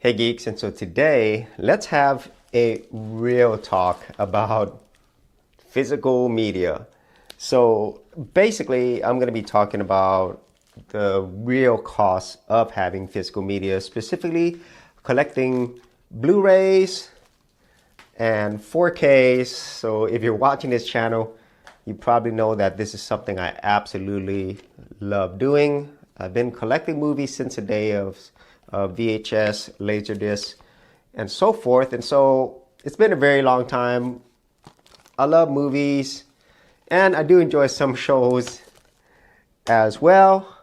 Hey geeks, and so today let's have a real talk about physical media. So basically I'm going to be talking about the real cost of having physical media, specifically collecting Blu-rays and 4Ks. So if you're watching this channel, you probably know that this is something I absolutely love doing. I've been collecting movies since the day of VHS, Laserdisc, and so forth. And so it's been a very long time. I love movies, and I do enjoy some shows as well.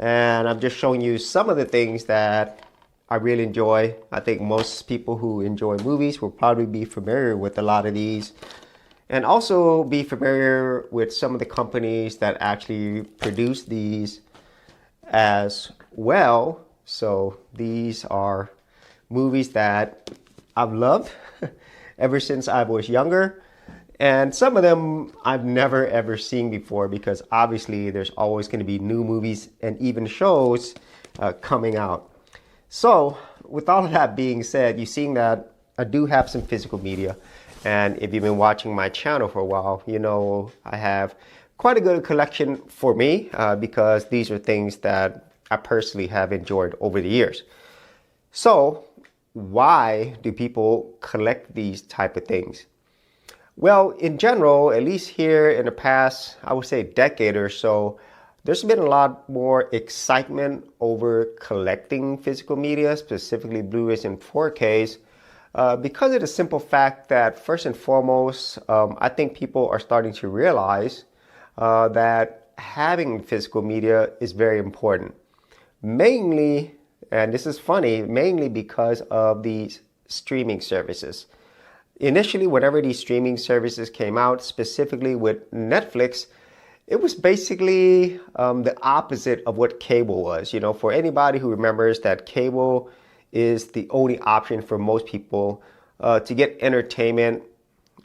And I'm just showing you some of the things that I really enjoy. I think most people who enjoy movies will probably be familiar with a lot of these, and also be familiar with some of the companies that actually produce these as well. So these are movies that I've loved ever since I was younger. And some of them I've never ever seen before, because obviously there's always going to be new movies and even shows coming out. So with all of that being said, you've seen that I do have some physical media. And if you've been watching my channel for a while, you know I have quite a good collection for me because these are things that I personally have enjoyed over the years. So why do people collect these type of things? Well, in general, at least here in the past, I would say decade or so, there's been a lot more excitement over collecting physical media, specifically Blu-rays and 4Ks, because of the simple fact that first and foremost, I think people are starting to realize that having physical media is very important. Mainly, and this is funny, mainly because of these streaming services. Initially, whenever these streaming services came out, specifically with Netflix, it was basically the opposite of what cable was. You know, for anybody who remembers that cable is the only option for most people to get entertainment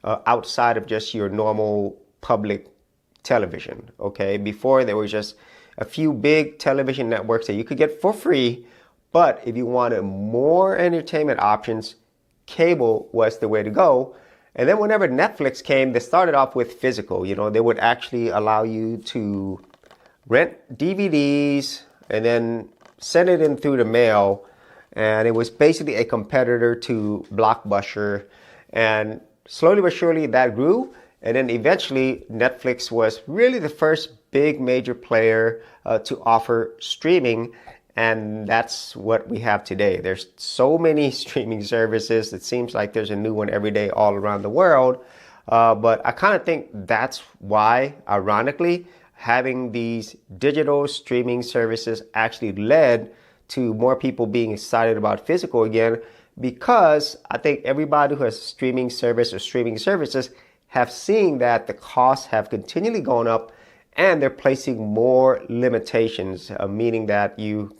outside of just your normal public television. Okay, before there was just a few big television networks that you could get for free, but if you wanted more entertainment options, cable was the way to go. And then whenever Netflix came, they started off with physical. You know, they would actually allow you to rent DVDs and then send it in through the mail. And it was basically a competitor to Blockbuster. And slowly but surely that grew. And then eventually Netflix was really the first big major player to offer streaming. And that's what we have today. There's so many streaming services. It seems like there's a new one every day all around the world. But I kind of think that's why, ironically, having these digital streaming services actually led to more people being excited about physical again, because I think everybody who has a streaming service or streaming services have seen that the costs have continually gone up, and they're placing more limitations, meaning that you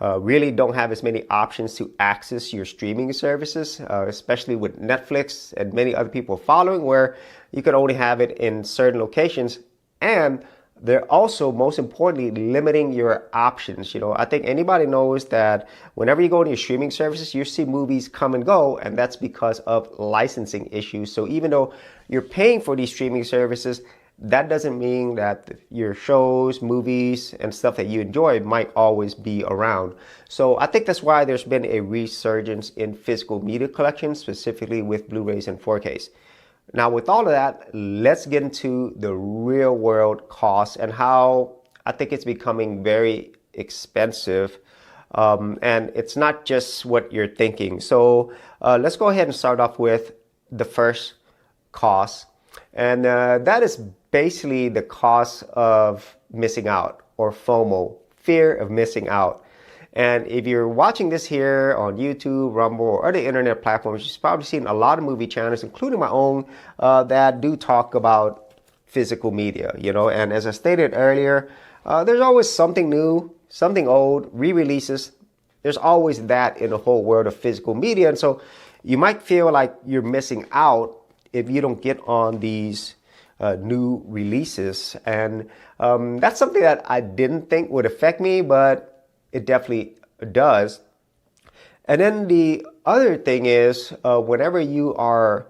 really don't have as many options to access your streaming services, especially with Netflix and many other people following, where you can only have it in certain locations. And they're also, most importantly, limiting your options. You know, I think anybody knows that whenever you go to your streaming services, you see movies come and go, and that's because of licensing issues. So even though you're paying for these streaming services, that doesn't mean that your shows, movies, and stuff that you enjoy might always be around. So I think that's why there's been a resurgence in physical media collections, specifically with Blu-rays and 4Ks. Now, with all of that, let's get into the real world costs and how I think it's becoming very expensive. And it's not just what you're thinking. So let's go ahead and start off with the first cost. And that is basically the cost of missing out, or FOMO, fear of missing out. And if you're watching this here on YouTube, Rumble, or other internet platforms, you've probably seen a lot of movie channels, including my own, that do talk about physical media, you know. And as I stated earlier, there's always something new, something old, re-releases. There's always that in the whole world of physical media. And so you might feel like you're missing out if you don't get on these new releases. And that's something that I didn't think would affect me, but it definitely does. And then the other thing is, whenever you are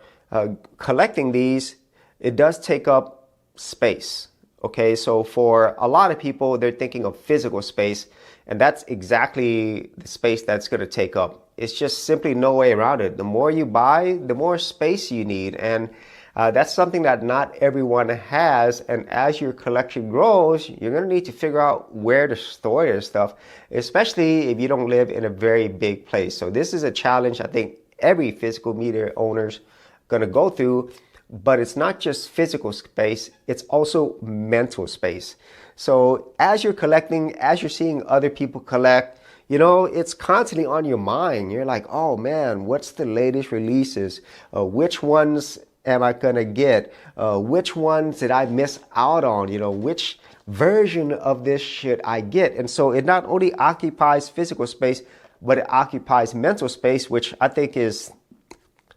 collecting these, it does take up space. Okay, so for a lot of people, they're thinking of physical space, and that's exactly the space that's going to take up. It's just simply no way around it. The more you buy, the more space you need, and that's something that not everyone has. And as your collection grows, you're going to need to figure out where to store your stuff, especially if you don't live in a very big place. So this is a challenge I think every physical media owner's going to go through. But it's not just physical space, it's also mental space. So as you're collecting, as you're seeing other people collect, you know, it's constantly on your mind. You're like, oh man, what's the latest releases? Which ones am I gonna get? Which ones did I miss out on? You know, which version of this should I get? And so it not only occupies physical space, but it occupies mental space, which I think is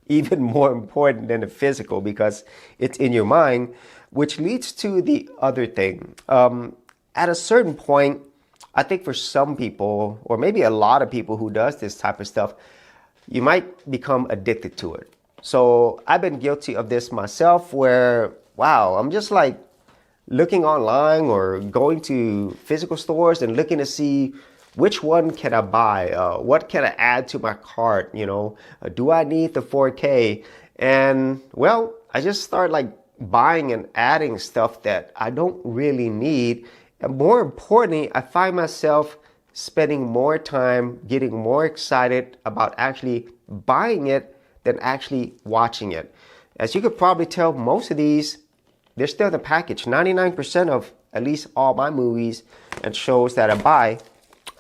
even more important than the physical because it's in your mind, which leads to the other thing. At a certain point, I think for some people, or maybe a lot of people who does this type of stuff, you might become addicted to it. So I've been guilty of this myself where, wow, I'm just like looking online or going to physical stores and looking to see which one can I buy? What can I add to my cart? You know, do I need the 4K? And well, I just start like buying and adding stuff that I don't really need. And more importantly, I find myself spending more time getting more excited about actually buying it than actually watching it. As you could probably tell, most of these, they're still in the package. 99% of at least all my movies and shows that I buy,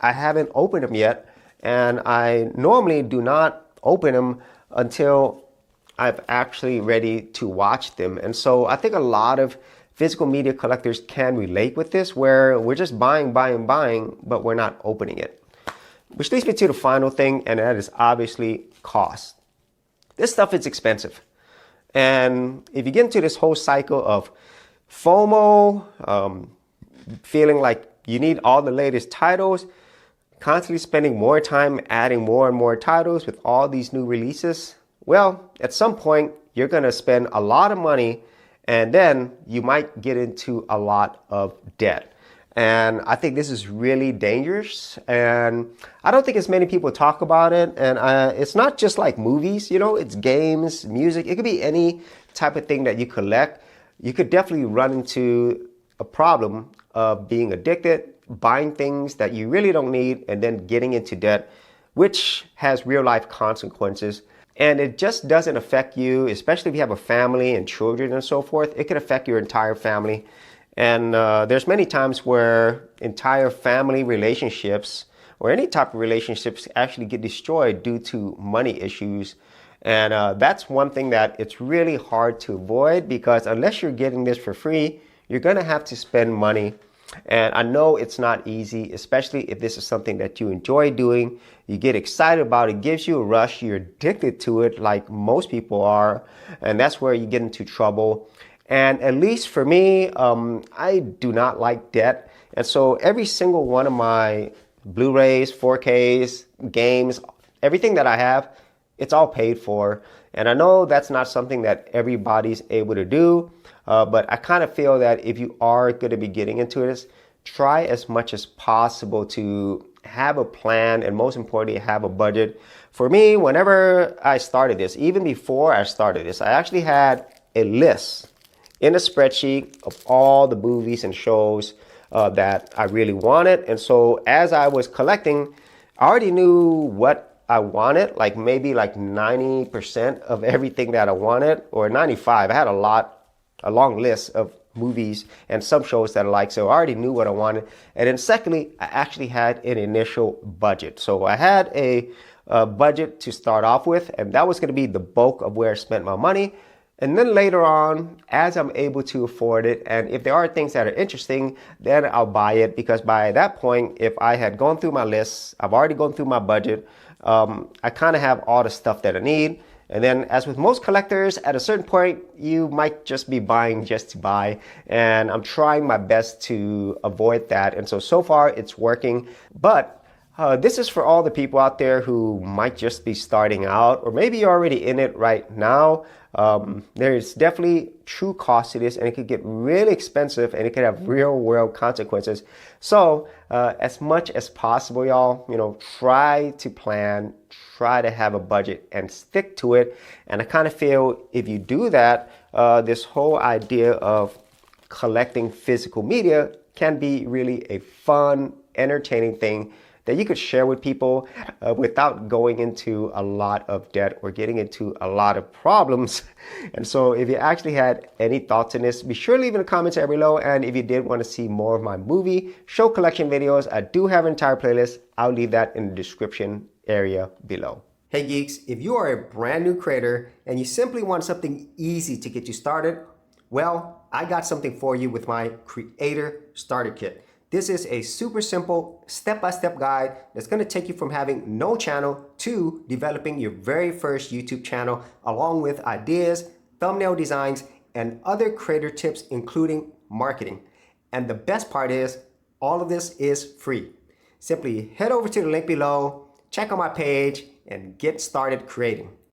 I haven't opened them yet, and I normally do not open them until I'm actually ready to watch them. And so I think a lot of physical media collectors can relate with this, where we're just buying, but we're not opening it. Which leads me to the final thing, and that is obviously cost. This stuff is expensive. And if you get into this whole cycle of FOMO, feeling like you need all the latest titles, constantly spending more time adding more and more titles with all these new releases, well, at some point, you're going to spend a lot of money and then you might get into a lot of debt. And I think this is really dangerous. And I don't think as many people talk about it. And it's not just like movies, you know, it's games, music. It could be any type of thing that you collect. You could definitely run into a problem of being addicted, buying things that you really don't need, and then getting into debt, which has real life consequences. And it just doesn't affect you, especially if you have a family and children and so forth. It could affect your entire family. And there's many times where entire family relationships or any type of relationships actually get destroyed due to money issues. And that's one thing that it's really hard to avoid, because unless you're getting this for free, you're going to have to spend money. And I know it's not easy, especially if this is something that you enjoy doing. You get excited about it, gives you a rush, you're addicted to it like most people are, and that's where you get into trouble. And at least for me, I do not like debt. And so every single one of my Blu-rays, 4Ks, games, everything that I have, it's all paid for. And I know that's not something that everybody's able to do. But I kind of feel that if you are going to be getting into this, try as much as possible to have a plan, and most importantly, have a budget. For me, whenever I started this, even before I started this, I actually had a list in a spreadsheet of all the movies and shows that I really wanted. And so as I was collecting, I already knew what I wanted, like maybe like 90% of everything that I wanted, or 95. I had a long list of movies and some shows that I like, so I already knew what I wanted. And then secondly, I actually had an initial budget. So I had a budget to start off with, and that was going to be the bulk of where I spent my money. And then later on, as I'm able to afford it, and if there are things that are interesting, then I'll buy it, because by that point, if I had gone through my lists, I've already gone through my budget, I kind of have all the stuff that I need. And then, as with most collectors, at a certain point, you might just be buying just to buy. And I'm trying my best to avoid that. And so far, it's working. But This is for all the people out there who might just be starting out, or maybe you're already in it right now. There's definitely true cost to this, and it could get really expensive, and it could have real world consequences. So as much as possible, y'all, try to plan, try to have a budget and stick to it. And I kind of feel if you do that, this whole idea of collecting physical media can be really a fun, entertaining thing that you could share with people without going into a lot of debt or getting into a lot of problems. And so if you actually had any thoughts on this, be sure to leave in the comments area below. And if you did want to see more of my movie show collection videos, I do have an entire playlist. I'll leave that in the description area below. Hey geeks, if you are a brand new creator and you simply want something easy to get you started, well, I got something for you with my Creator Starter Kit. This is a super simple step-by-step guide that's going to take you from having no channel to developing your very first YouTube channel, along with ideas, thumbnail designs, and other creator tips, including marketing. And the best part is, all of this is free. Simply head over to the link below, check out my page, and get started creating.